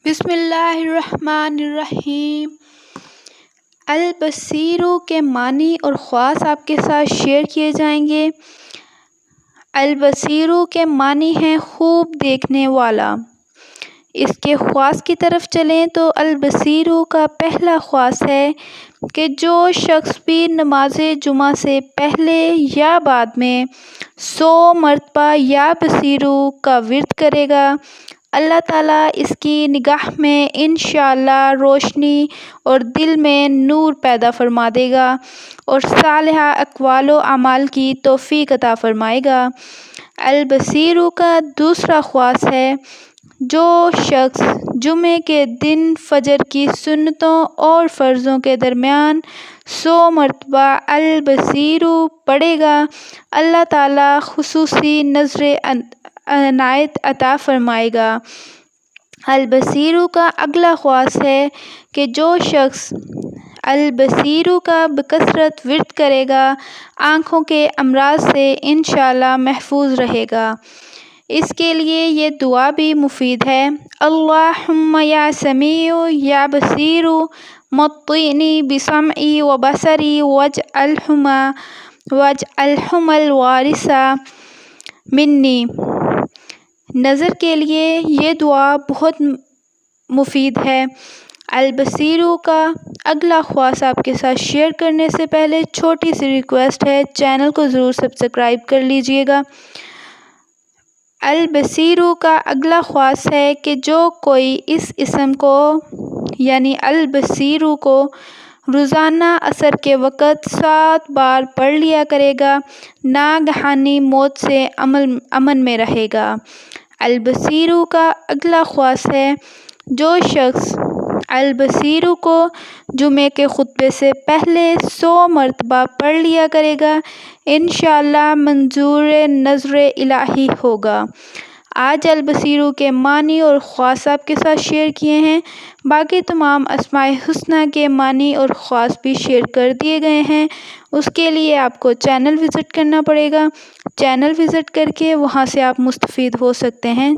بسم اللہ الرحمن الرحیم۔ البصیر کے معنی اور خواص آپ کے ساتھ شیئر کیے جائیں گے۔ البصیر کے معنی ہیں خوب دیکھنے والا۔ اس کے خواص کی طرف چلیں تو البصیر کا پہلا خواص ہے کہ جو شخص بھی نماز جمعہ سے پہلے یا بعد میں 100 مرتبہ یا بصیر کا ورد کرے گا، اللہ تعالیٰ اس کی نگاہ میں انشاءاللہ روشنی اور دل میں نور پیدا فرما دے گا اور صالحہ اقوال و اعمال کی توفیق عطا فرمائے گا۔ البصیر کا دوسرا خواص ہے جو شخص جمعے کے دن فجر کی سنتوں اور فرضوں کے درمیان 100 مرتبہ البصیر پڑھے گا، اللہ تعالیٰ خصوصی نظر عنایت عطا فرمائے گا۔ البصیر کا اگلا خواص ہے کہ جو شخص البصیر کا بکثرت ورد کرے گا، آنکھوں کے امراض سے انشاءاللہ محفوظ رہے گا۔ اس کے لیے یہ دعا بھی مفید ہے: اللہم یا سمیع یا بصیر متعنی بسمعی و بصری واجعلہما الوارث منی۔ نظر کے لیے یہ دعا بہت مفید ہے۔ البصیر کا اگلا خواص آپ کے ساتھ شیئر کرنے سے پہلے چھوٹی سی ریکویسٹ ہے، چینل کو ضرور سبسکرائب کر لیجئے گا۔ البصیر کا اگلا خواص ہے کہ جو کوئی اس اسم کو یعنی البصیر کو روزانہ عصر کے وقت 7 بار پڑھ لیا کرے گا، ناگہانی موت سے امن میں رہے گا۔ البصیر کا اگلا خواص ہے جو شخص البصیر کو جمعے کے خطبے سے پہلے 100 مرتبہ پڑھ لیا کرے گا، انشاءاللہ منظور نظر الہی ہوگا۔ آج البصیر کے معنی اور خواص آپ کے ساتھ شیئر کیے ہیں، باقی تمام اسماء الحسنی کے معنی اور خواص بھی شیئر کر دیے گئے ہیں۔ اس کے لیے آپ کو چینل وزٹ کرنا پڑے گا۔ چینل وزٹ کر کے وہاں سے آپ مستفید ہو سکتے ہیں۔